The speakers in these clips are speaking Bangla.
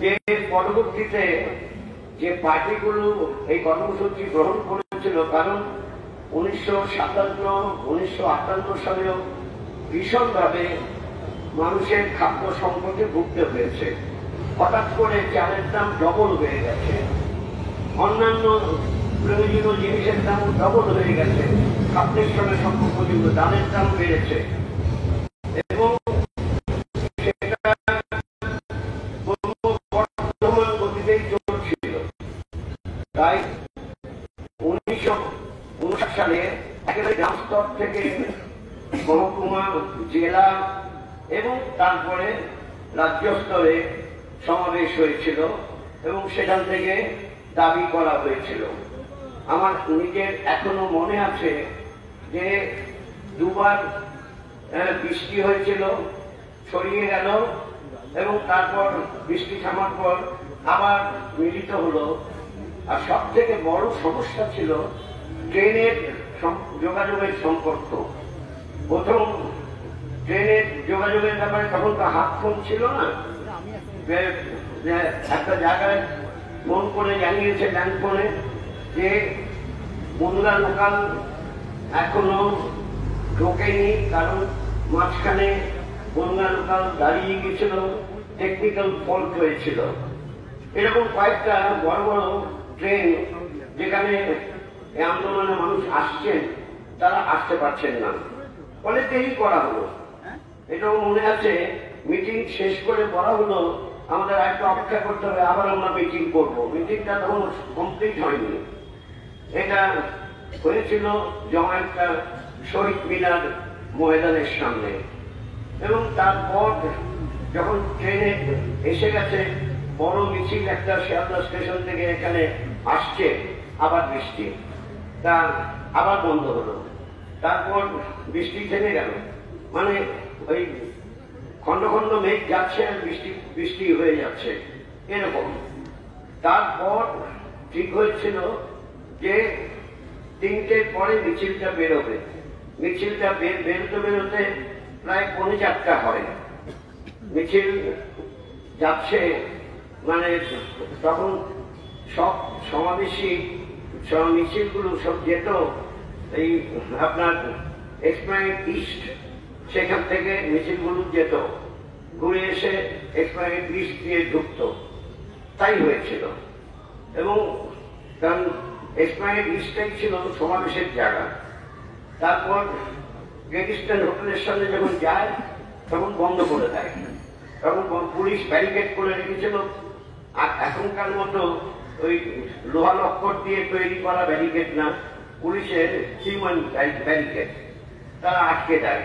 যে পরবর্তীতে যে পার্টিগুলো এই কর্মসূচি গ্রহণ করেছিল, কারণ 1957-1958 সালেও ভীষণভাবে মানুষের খাদ্য সংকটে ভুগতে হয়েছে। হঠাৎ করে চালের দাম ডবল হয়ে গেছে, অন্যান্য প্রয়োজনীয় জিনিসের দাম ডবল হয়ে গেছে, খাদ্যের সঙ্গে সম্পর্কযুক্ত দামের দাম বেড়েছে এবং সেটা বর্তমান গতিতেই চলছিল। তাই 1959 সালে একেবারে গ্রাম স্তর থেকে মহকুমা, জেলা এবং তারপরে রাজ্য স্তরে সমাবেশ হয়েছিল এবং সেখান থেকে দাবি করা হয়েছিল। আমার নিজের এখনো মনে আছে যে দুবার বৃষ্টি হয়েছিল, ছড়িয়ে গেল এবং তারপর বৃষ্টি থামার পর আবার মিলিত হলো। আর সব থেকে বড় সমস্যা ছিল ট্রেনের যোগাযোগের সম্পর্ক। প্রথম ট্রেনের যোগাযোগের ব্যাপারে তখন তো হাত ফোন ছিল না, একটা জায়গায় ফোন করে জানিয়েছে ল্যান্ড ফোনে যে বনগা লোকাল এখনো ঢোকেনি, কারণ মাঝখানে বনগা লোকাল দাঁড়িয়ে গেছিল, টেকনিক্যাল ফল্ট হয়েছিল। এরকম কয়েকটা বড় বড় ট্রেন যেখানে এই আন্দোলনে মানুষ আসছেন তারা আসতে পারছেন না, ফলে দেরি করা হলো। এটাও মনে আছে, মিটিং শেষ করে বলা হলো আমাদের একটু অপেক্ষা করতে হবে, আবার আমরা মিটিং করবো। মিটিংটা তখন কমপ্লিট হয়নি। এটা হয়েছিল জমায়েতটা শহীদ মিনার ময়দানের সামনে এবং তারপর যখন ট্রেনে এসে গেছে বড় মিছিল একটা শিয়ালদা স্টেশন থেকে এখানে আসছে, আবার বৃষ্টি, তা আবার বন্ধ হলো। তারপর বৃষ্টি থেমে গেল, মানে ওই খন্ড খন্ড মেঘ যাচ্ছে আর বৃষ্টি বৃষ্টি হয়ে যাচ্ছে এরকম। তারপর ঠিক হয়েছিল যে 3টের পরে মিছিলটা বেরোবে। মিছিলটা বেরোতে প্রায় 4:45 হয়। মিছিল যাচ্ছে, মানে তখন সব সমাবেশী মিছিলগুলো সব যেত এই আপনার এক্সপ্লানেড ইস্ট, সেখান থেকে মিছিলগুলো যেত, ঘুরে এসে এক্সপ্লানেড ইস্ট দিয়ে ঢুকত। তাই হয়েছিল এবং কারণ এক্সপ্লানেড ইস্টটাই ছিল সমাবেশের জায়গা। তারপর গ্রেট ইস্টার্ন হোটেলের সামনে যখন যায় তখন বন্ধ করে দেয়, তখন পুলিশ ব্যারিকেড করে রেখেছিল। আর এখনকার মতো ওই লোহা লক্কর দিয়ে তৈরি করা ব্যারিকেড না, পুলিশের হিউম্যান ব্যারিকেড, তারা আটকে দেয়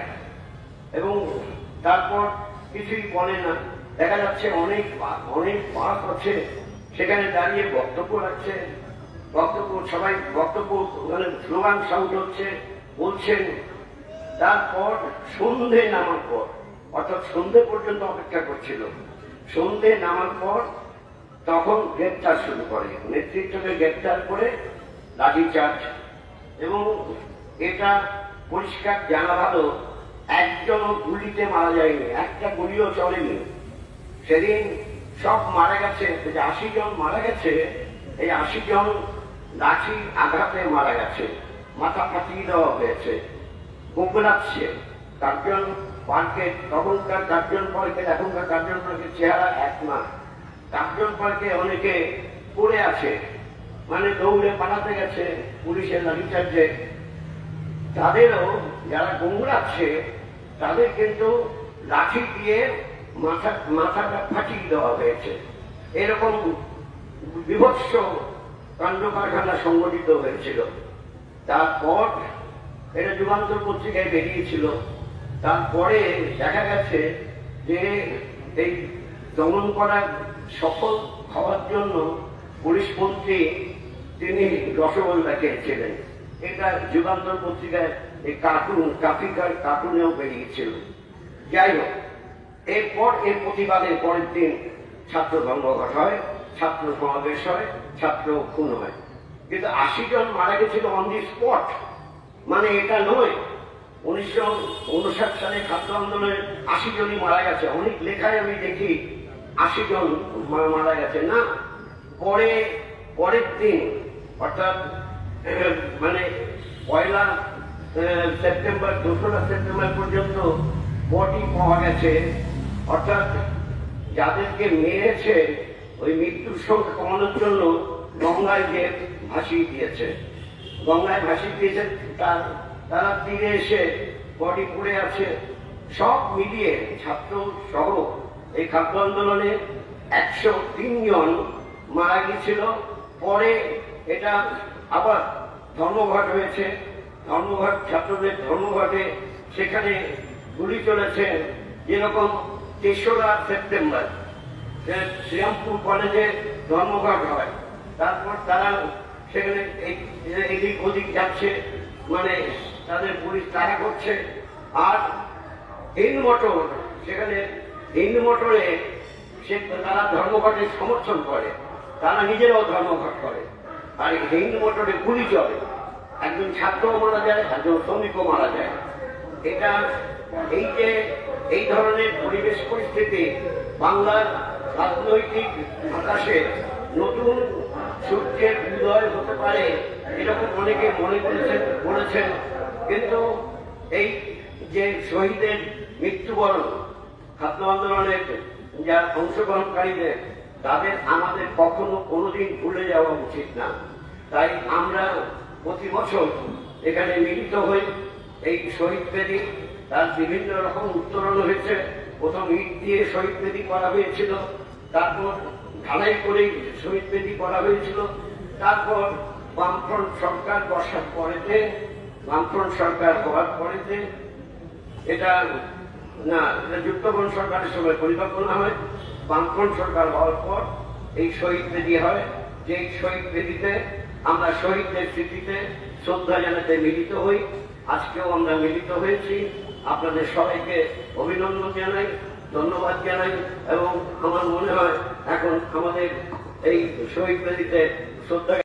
এবং তারপর কিছুই বলে না। দেখা যাচ্ছে অনেক বাস আছে সেখানে দাঁড়িয়ে বক্তব্য রাখছে, সবাই বক্তব্য মানে স্লোগান সাউন্ড হচ্ছে, বলছেন। তারপর সন্ধে নামার পর, অর্থাৎ সন্ধে পর্যন্ত অপেক্ষা করছিল, সন্ধে নামার পর তখন গ্রেপ্তার শুরু করে, নেতৃত্বকে গ্রেপ্তার করে লাঠিচার্জ। এবং এটা পরিষ্কার জানা ভালো, একজনও গুলিতে মারা যায়নি, একটা গুলিও চলেনি। সেদিন সব মারা গেছে, 80 জন মারা গেছে, এই 80 জন লাঠি আঘাতে মারা গেছে, মাথা ফাটিয়ে দেওয়া হয়েছে, গোপনাচ্ছে। কার্জন পার্কে তখনকার কার্জন পার্কের এখনকার কার্জন পার্কের চেহারা এক না। কার্জন পার্কে অনেকে পড়ে আছে, মানে দৌড়ে পালাতে গেছে পুলিশের লাঠিচার্জে। তাদেরও যারা গোংড়াচ্ছে তাদের কিন্তু লাঠি দিয়ে মাথাটা ফাটিয়ে দেওয়া হয়েছে। এরকম বিভৎস কাণ্ড কারখানা সংগঠিত হয়েছিল। তারপর এটা যুগান্তর পত্রিকায় বেরিয়েছিল। তারপরে দেখা গেছে যে এই দমন করা সফল হওয়ার জন্য পুলিশ মন্ত্রী তিনি রসগোল্লা খেয়েছিলেন। এটা যুগান্তর পত্রিকায় এই কার্টুনেও বেরিয়েছিল। যাই হোক, এরপর এর প্রতিবাদের পরের দিন ছাত্র ধর্মঘট হয়, ছাত্র সমাবেশ হয়, ছাত্র খুন হয়। কিন্তু 80 জন মারা গেছিল অন দি স্পট, মানে এটা নয় 1959 সালে ছাত্র আন্দোলনে 80 জনই মারা গেছে। অনেক লেখায় আমি দেখি 80 জন মারা গেছে না, পরের দিন অর্থাৎ মানে 1 সেপ্টেম্বর 2রা সেপ্টেম্বর পর্যন্ত বডি পাওয়া গেছে। অর্থাৎ যাদেরকে মেরেছে ওই মৃত্যুর সংখ্যা কমানোর জন্য গঙ্গায় যে ভাসিয়ে দিয়েছে, তারা তীরে এসে বডি পড়ে আছে। সব মিলিয়ে ছাত্র সহ এই খাদ্য আন্দোলনে 103 জন মারা গিয়েছিল। পরে এটা আবার ধর্মঘট হয়েছে, ছাত্রদের ধর্মঘটে সেখানে গুলি চলেছে। যেরকম 3রা সেপ্টেম্বর শ্রীরামপুর কলেজে ধর্মঘট হয়, তারপর তারা সেখানে এদিক ওদিক যাচ্ছে, মানে তাদের পুলিশ তাড়া করছে। আর হিন্দ মোটর, সেখানে হিন্দ মোটরে তারা ধর্মঘটের সমর্থন করে, তারা নিজেরাও ধর্মঘট করে। আর হিন্দ মোটরে গুলি চলে, একজন ছাত্রও মারা যায়, একজন শ্রমিকও মারা যায়। এটা এই ধরনের পরিবেশ পরিস্থিতি বাংলার রাজনৈতিক আকাশে নতুন সূর্যের উদয় হতে পারে এরকম অনেকে মনে করেছেন। কিন্তু এই যে শহীদের মৃত্যুবরণ, খাদ্য আন্দোলনের যা অংশগ্রহণকারীদের, তাদের আমাদের কখনো কোনোদিন ভুলে যাওয়া উচিত না। তাই আমরা প্রতি বছর এখানে মিলিত হই। এই শহীদ বেদি তার বিভিন্ন রকম উত্তরণ হয়েছে। প্রথম ইট দিয়ে শহীদ বেদি করা হয়েছিল, তারপর ঢালাই করে শহীদ বেদি করা হয়েছিল, তারপর বামফ্রন্ট সরকার বসার পরেতে, হওয়ার পরেতে এটা যুক্তফ্রন্ট সরকারের সময় পরিকল্পনা হয়। বামফ্রন্ট সরকার হওয়ার পর এই শহীদ বেদি হয়, যে শহীদ বেদিতে আমরা শহীদদের স্মৃতিতে শ্রদ্ধা জানাতে মিলিত হই। আজকেও আমরা মিলিত হয়েছি। আপনাদের সবাইকে অভিনন্দন জানাই, ধন্যবাদ জানাই। এবং আমার মনে হয় এখন আমাদের এই শহীদ বেদিতে শ্রদ্ধা